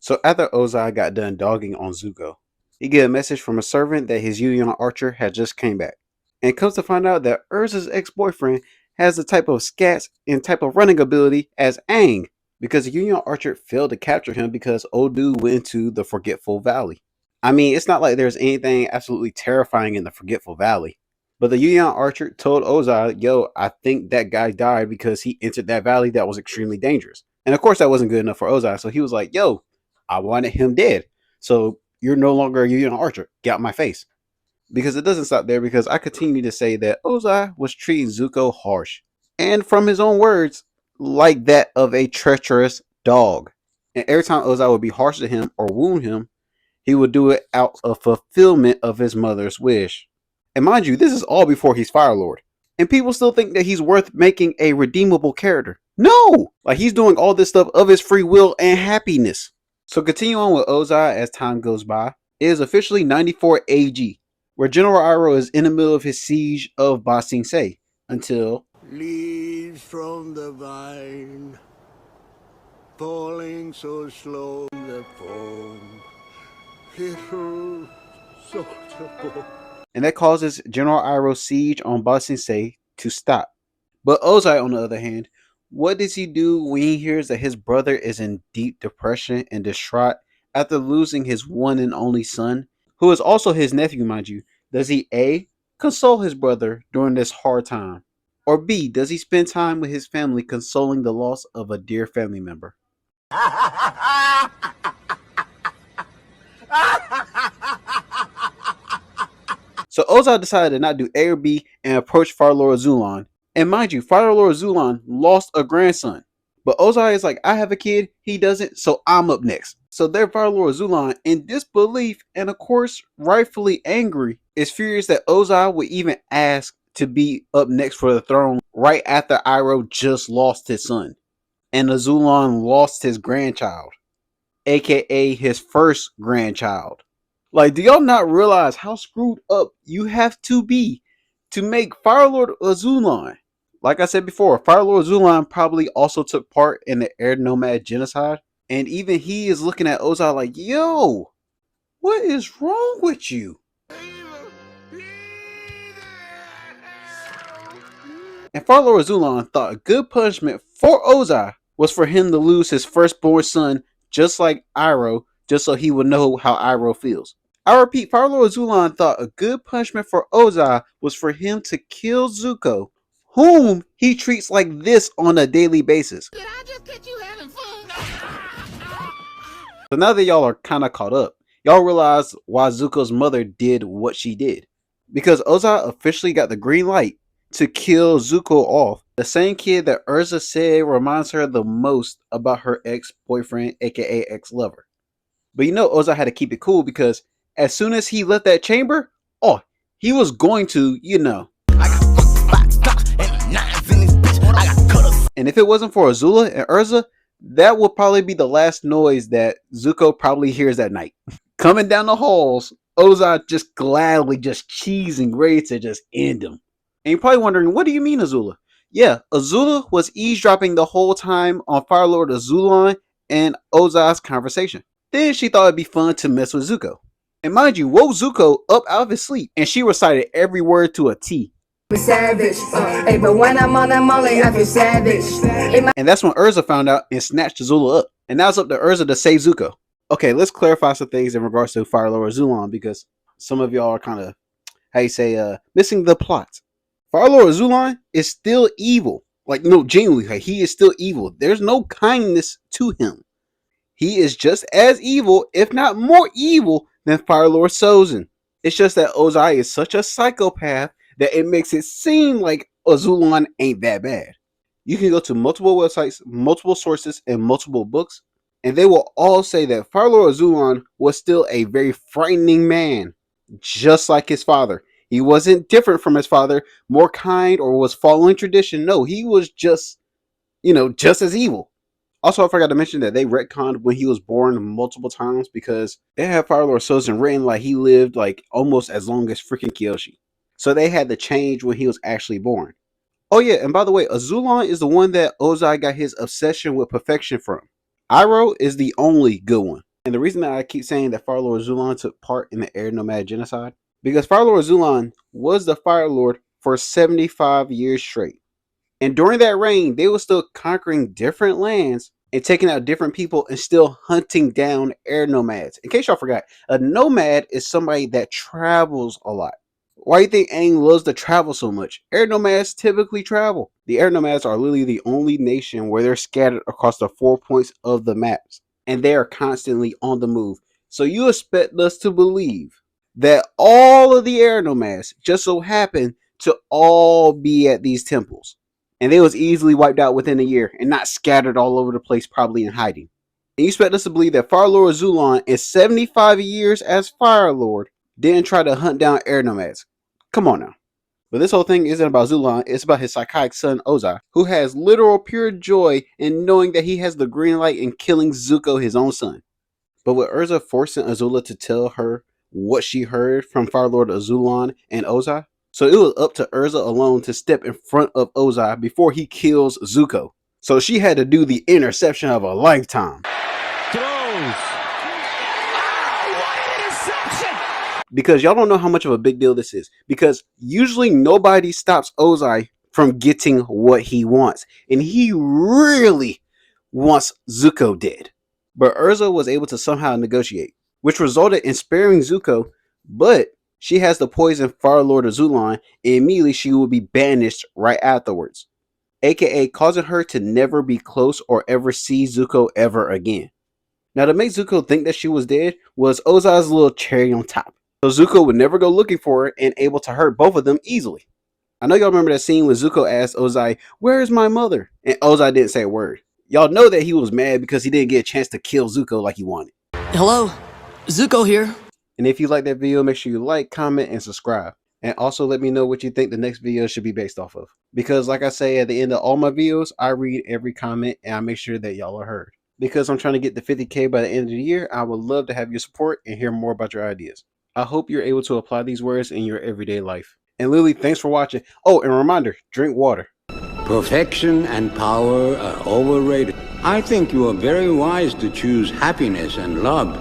So after Ozai got done dogging on Zuko, he get a message from a servant that his Yuyon archer had just came back. And comes to find out that Ursa's ex-boyfriend has the type of scats and type of running ability as Aang, because the Yuyon archer failed to capture him because old dude went into the Forgetful Valley. I mean, it's not like there's anything absolutely terrifying in the Forgetful Valley. But the Yuyon archer told Ozai, yo, I think that guy died because he entered that valley that was extremely dangerous. And of course, that wasn't good enough for Ozai. So he was like, yo, I wanted him dead. So you're no longer a Yuyon archer. Get out my face. Because it doesn't stop there, because I continue to say that Ozai was treating Zuko harsh. And from his own words, like that of a treacherous dog. And every time Ozai would be harsh to him or wound him, he would do it out of fulfillment of his mother's wish. And mind you, this is all before he's Fire Lord. And people still think that he's worth making a redeemable character. No! Like, he's doing all this stuff of his free will and happiness. So continue on with Ozai as time goes by. It is officially 94 AG, where General Iroh is in the middle of his siege of Ba Sing Se until leaves from the vine, falling so slow the foam, little soldier boy. And that causes General Iroh's siege on Ba Sing Se to stop. But Ozai, on the other hand, what does he do when he hears that his brother is in deep depression and distraught after losing his one and only son, who is also his nephew, mind you? Does he A, console his brother during this hard time? Or B, does he spend time with his family consoling the loss of a dear family member? So Ozai decided to not do A or B and approach Fire Lord Azulon. And mind you, Fire Lord Azulon lost a grandson. But Ozai is like, I have a kid, he doesn't, so I'm up next. So their Fire Lord Azulon, in disbelief and of course rightfully angry, is furious that Ozai would even ask to be up next for the throne right after Iroh just lost his son. And Azulon lost his grandchild, aka his first grandchild. Like, do y'all not realize how screwed up you have to be to make Fire Lord Azulon? Like I said before, Fire Lord Azulon probably also took part in the Air Nomad genocide. And even he is looking at Ozai like, yo, what is wrong with you? And Fire Lord Azulon thought a good punishment for Ozai was for him to lose his firstborn son, just like Iroh, just so he would know how Iroh feels. I repeat, Fire Lord Azulon thought a good punishment for Ozai was for him to kill Zuko, whom he treats like this on a daily basis. Did I just catch you having fun? So now that y'all are kind of caught up, y'all realize why Zuko's mother did what she did. Because Ozai officially got the green light to kill Zuko off, the same kid that Ursa said reminds her the most about her ex-boyfriend, aka ex-lover. But you know Ozai had to keep it cool, because as soon as he left that chamber, he was going to, And if it wasn't for Azula and Ursa, that would probably be the last noise that Zuko probably hears at night. Coming down the halls, Ozai just gladly just cheesing, ready to just end him. And you're probably wondering, what do you mean, Azula? Yeah, Azula was eavesdropping the whole time on Fire Lord Azulon and Ozai's conversation. Then she thought it'd be fun to mess with Zuko. And mind you, woke Zuko up out of his sleep, and she recited every word to a T. Savage, but when I'm on that molly, I feel savage. And that's when Ursa found out and snatched Azula up. And now it's up to Ursa to save Zuko. Okay, let's clarify some things in regards to Fire Lord Azulon, because some of y'all are kind of, missing the plot. Fire Lord Azulon is still evil. Like, no, genuinely, he is still evil. There's no kindness to him. He is just as evil, if not more evil, than Fire Lord Sozin. It's just that Ozai is such a psychopath that it makes it seem like Azulon ain't that bad. You can go to multiple websites, multiple sources, and multiple books, and they will all say that Fire Lord Azulon was still a very frightening man, just like his father. He wasn't different from his father, more kind, or was following tradition. No, he was just, just as evil. Also, I forgot to mention that they retconned when he was born multiple times, because they had Fire Lord Sozin written like he lived like almost as long as freaking Kyoshi. So they had to change when he was actually born. Oh yeah, and by the way, Azulon is the one that Ozai got his obsession with perfection from. Iroh is the only good one. And the reason that I keep saying that Fire Lord Azulon took part in the Air Nomad genocide, because Fire Lord Azulon was the Fire Lord for 75 years straight. And during that reign, they were still conquering different lands and taking out different people and still hunting down air nomads. In case y'all forgot, a nomad is somebody that travels a lot. Why do you think Aang loves to travel so much? Air nomads typically travel. The air nomads are literally the only nation where they're scattered across the 4 points of the maps, and they are constantly on the move. So you expect us to believe that all of the air nomads just so happen to all be at these temples, and they was easily wiped out within a year and not scattered all over the place, probably in hiding. And you expect us to believe that Fire Lord Azulon, in 75 years as Fire Lord, didn't try to hunt down air nomads? Come on now. But this whole thing isn't about Azulon, it's about his psychotic son Ozai, who has literal pure joy in knowing that he has the green light in killing Zuko, his own son. But with Ursa forcing Azula to tell her what she heard from Fire Lord Azulon and Ozai, so it was up to Ursa alone to step in front of Ozai before he kills Zuko. So she had to do the interception of a lifetime. Throws. Because y'all don't know how much of a big deal this is. Because usually nobody stops Ozai from getting what he wants. And he really wants Zuko dead. But Ursa was able to somehow negotiate, which resulted in sparing Zuko, but she has to poison Fire Lord Azulon, and immediately she will be banished right afterwards, aka causing her to never be close or ever see Zuko ever again. Now, to make Zuko think that she was dead was Ozai's little cherry on top, so Zuko would never go looking for her and able to hurt both of them easily. I know y'all remember that scene when Zuko asked Ozai, "Where is my mother?" And Ozai didn't say a word. Y'all know that he was mad because he didn't get a chance to kill Zuko like he wanted. Hello, Zuko here. And if you like that video, make sure you like, comment, and subscribe. And also let me know what you think the next video should be based off of. Because like I say at the end of all my videos, I read every comment and I make sure that y'all are heard. Because I'm trying to get to 50K by the end of the year, I would love to have your support and hear more about your ideas. I hope you're able to apply these words in your everyday life. And Lily, thanks for watching. Oh, and a reminder, drink water. Perfection and power are overrated. I think you are very wise to choose happiness and love.